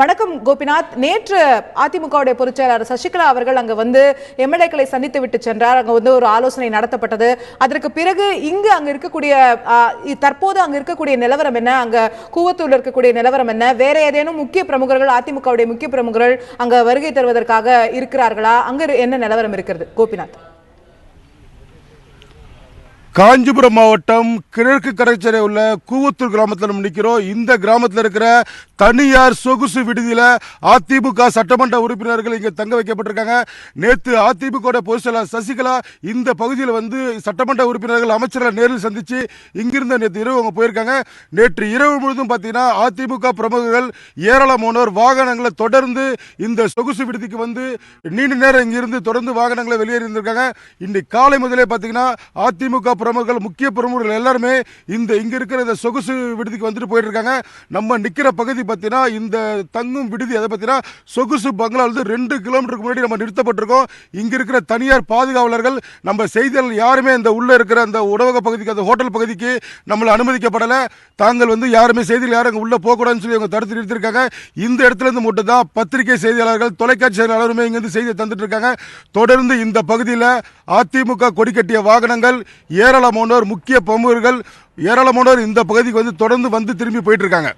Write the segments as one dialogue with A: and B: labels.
A: வணக்கம் கோபிநாத். நேற்று அதிமுகவுடைய பொதுச் செயலாளர் சசிகலா அவர்கள் அங்கு வந்து எம்எல்ஏக்களை சந்தித்து விட்டு சென்றார். அங்க வந்து ஒரு ஆலோசனை நடத்தப்பட்டது. அதற்கு பிறகு அங்க இருக்கக்கூடிய தற்போது அங்க இருக்கக்கூடிய நிலவரம் என்ன, அங்க கூவத்தூர்ல இருக்கக்கூடிய நிலவரம் என்ன, வேற ஏதேனும் முக்கிய பிரமுகர்கள் அதிமுகவுடைய முக்கிய பிரமுகர்கள் அங்க வருகை தருவதற்காக இருக்கிறார்களா, அங்க என்ன நிலவரம் இருக்கிறது கோபிநாத்?
B: காஞ்சிபுரம் மாவட்டம் கிழக்கு கடற்கரை உள்ள கூவத்தூர் கிராமத்தில் நம்ம நிற்கிறோம். இந்த கிராமத்தில் இருக்கிற தனியார் சொகுசு விடுதியில் அதிமுக சட்டமன்ற உறுப்பினர்கள் இங்கே தங்க வைக்கப்பட்டிருக்காங்க. நேற்று அதிமுக பொதுச் செயலாளர் சசிகலா இந்த பகுதியில் வந்து சட்டமன்ற உறுப்பினர்கள் அமைச்சர்களை நேரில் சந்தித்து இங்கிருந்த நேற்று இரவு அவங்க போயிருக்காங்க. நேற்று இரவு முழுவதும் பார்த்தீங்கன்னா அதிமுக பிரமுகர்கள் ஏராளமானோர் வாகனங்களை தொடர்ந்து இந்த சொகுசு விடுதிக்கு வந்து நீண்ட நேரம் இங்கிருந்து தொடர்ந்து வாகனங்களை வெளியேறியிருந்திருக்காங்க. இன்னைக்கு காலை முதலே பார்த்தீங்கன்னா அதிமுக பிரமுகர்கள் முக்கிய பிரமுகர்கள் எல்லாருமே இங்க இருக்கிற இந்த சொகுசு விடுதிக்கு வந்துட்டு போயிட்டு இருக்காங்க. நம்ம நிக்கிற பகுதி பார்த்தீங்கன்னா இந்த தங்கும் விடுதி அதை பார்த்தீங்கன்னா சொகுசு பங்களா 2 கிலோமீட்டருக்கு முன்னாடி நம்ம நிறுத்தப்பட்டிருக்கோம். இங்க இருக்கிற தனியார் பாதுகாவலர்கள் நம்ம செய்தியாளர்கள் யாருமே இந்த உள்ள இருக்கிற அந்த உணவக பகுதிக்கு அந்த ஹோட்டல் பகுதிக்கு நம்மளை அனுமதிக்கப்படலை. தாங்கள் வந்து யாருமே செய்தியில் யாரும் உள்ள போகக்கூடாதுன்னு சொல்லி அவங்க தடுத்து நிறுத்திருக்காங்க. இந்த இடத்துல இருந்து மட்டும் தான் பத்திரிகை செய்தியாளர்கள் தொலைக்காட்சி செய்தியாளருமே இங்கிருந்து செய்தியை தந்துட்டு இருக்காங்க. தொடர்ந்து இந்த பகுதியில் அதிமுக கொடி கட்டிய வாகனங்கள் ஏராளமானோர் முக்கிய பிரமுகர்கள் ஏராளமானோர் இந்த பகுதிக்கு வந்து தொடர்ந்து வந்து திரும்பி போயிட்டு இருக்காங்க.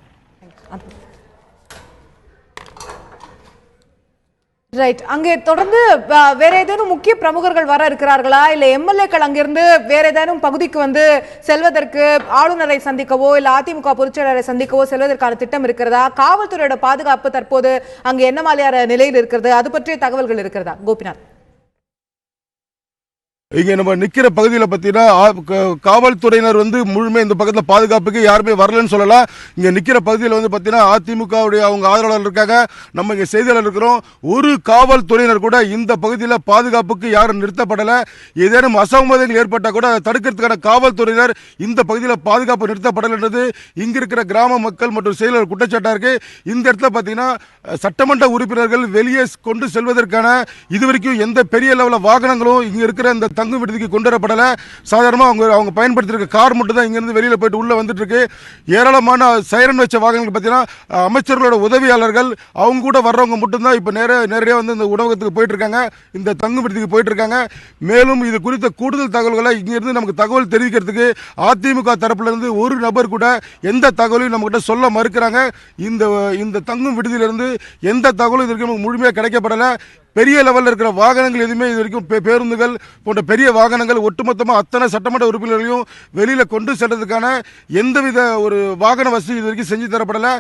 A: ரைட். அங்கே தொடர்ந்து வேற ஏதேனும் முக்கிய பிரமுகர்கள் வர இருக்கிறார்களா, இல்ல எம்எல்ஏக்கள் அங்கிருந்து வேற ஏதேனும் பகுதிக்கு வந்து செல்வதற்கு ஆளுநரை சந்திக்கவோ இல்ல அதிமுக பொதுச்செயலாளரை சந்திக்கவோ செல்வதற்கான திட்டம் இருக்கிறதா? காவல்துறையோட பாதுகாப்பு தற்போது அங்கு என்ன மாதிரியான நிலையில் இருக்கிறது, அது பற்றிய தகவல்கள் இருக்கிறதா கோபிநாத்?
B: இங்க நம்ம நிக்கிற பகுதியில் பார்த்தீங்கன்னா காவல்துறையினர் வந்து முழுமை இந்த பக்கத்தில் பாதுகாப்புக்கு யாருமே வரலன்னு சொல்லலாம். இங்க நிக்கிற பகுதியில் வந்து பார்த்தீங்கன்னா அதிமுகவுடைய அவங்க ஆதரவாளர் இருக்காங்க, நம்ம இங்க செய்தியாளர் இருக்கிறோம். ஒரு காவல்துறையினர் கூட இந்த பகுதியில் பாதுகாப்புக்கு யாரும் நிறுத்தப்படலை. ஏதேனும் அசம்பாவிதங்கள் ஏற்பட்டால் கூட அதை தடுக்கிறதுக்கான காவல்துறையினர் இந்த பகுதியில் பாதுகாப்பு நிறுத்தப்படலைன்றது இங்க இருக்கிற கிராம மக்கள் மற்றும் செயலாளர் குற்றச்சாட்டா இருக்கு. இந்த இடத்துல பார்த்தீங்கன்னா சட்டமன்ற உறுப்பினர்கள் வெளியே கொண்டு செல்வதற்கான இதுவரைக்கும் எந்த பெரிய லெவலில் வாகனங்களும் இங்க இருக்கிற இந்த தங்கு விடுதிக்கு கொண்டு வரப்படலை. சாதாரணமாக அவங்க பயன்படுத்திருக்க கார் மட்டும் தான் இங்கிருந்து வெளியில் போயிட்டு உள்ள வந்துட்டு இருக்கு. ஏராளமான சைரன் வச்ச வாகனங்கள் பார்த்தீங்கன்னா அமைச்சர்களோட உதவியாளர்கள் அவங்க கூட வர்றவங்க மட்டும்தான் இப்போ நேரடியாக வந்து இந்த உணவகத்துக்கு போயிட்டு இருக்காங்க, இந்த தங்கு விடுதிக்கு போயிட்டு இருக்காங்க. மேலும் இது குறித்த கூடுதல் தகவல்களை இங்கிருந்து நமக்கு தகவல் தெரிவிக்கிறதுக்கு அதிமுக தரப்புல இருந்து ஒரு நபர் கூட எந்த தகவலையும் நம்ம கிட்ட சொல்ல மறுக்கிறாங்க. இந்த தங்கும் விடுதியிலிருந்து எந்த தகவலும் இது வரைக்கும் முழுமையாக கிடைக்கப்படலை. பெரிய லெவலில் இருக்கிற வாகனங்கள் எதுவுமே இது வரைக்கும் பேருந்துகள் போன்ற பெரிய வாகனங்கள் ஒட்டுமொத்தமாக அத்தனை சட்டமன்ற உறுப்பினர்களையும் வெளியில் கொண்டு செல்றதுக்கான எந்தவித ஒரு வாகன வசதி இது வரைக்கும் செஞ்சு தரப்படலை.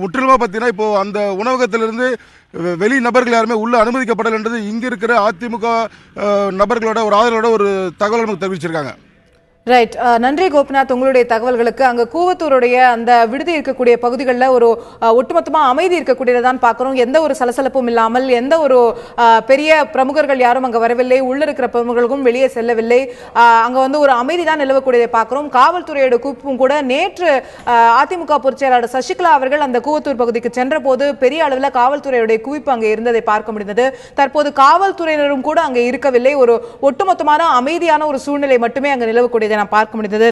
B: முற்றிலுமாக பார்த்தீங்கன்னா இப்போ அந்த உணவகத்திலிருந்து வெளி நபர்கள் யாருமே உள்ள அனுமதிக்கப்படலைன்றது இங்கே இருக்கிற அதிமுக நபர்களோட ஒரு ஆதரவோட ஒரு தகவல் நமக்கு தெரிவிச்சிருக்காங்க.
A: ரைட். நன்றி கோபிநாத் உங்களுடைய தகவல்களுக்கு. அங்க கூவத்தூருடைய அந்த விடுதி இருக்கக்கூடிய பகுதிகளில் ஒரு ஒட்டுமொத்தமா அமைதி இருக்கக்கூடியதான் பார்க்கிறோம். எந்த ஒரு சலசலப்பும் இல்லாமல் எந்த ஒரு பெரிய பிரமுகர்கள் யாரும் அங்க வரவில்லை, உள்ள இருக்கிற பிரமுகர்களும் வெளியே செல்லவில்லை. அங்க வந்து ஒரு அமைதி தான் நிலவக்கூடியதை பார்க்கிறோம். காவல்துறையோட குவிப்பும் கூட நேற்று அதிமுக பொதுச் செயலாளர் சசிகலா அவர்கள் அந்த கூவத்தூர் பகுதிக்கு சென்ற போது பெரிய அளவில் காவல்துறையுடைய குவிப்பு அங்கே இருந்ததை பார்க்க முடிந்தது. தற்போது காவல்துறையினரும் கூட அங்கே இருக்கவில்லை. ஒரு ஒட்டுமொத்தமான அமைதியான ஒரு சூழ்நிலை மட்டுமே அங்கே நிலவக்கூடியதை நான் பார்க்க முடிந்தது.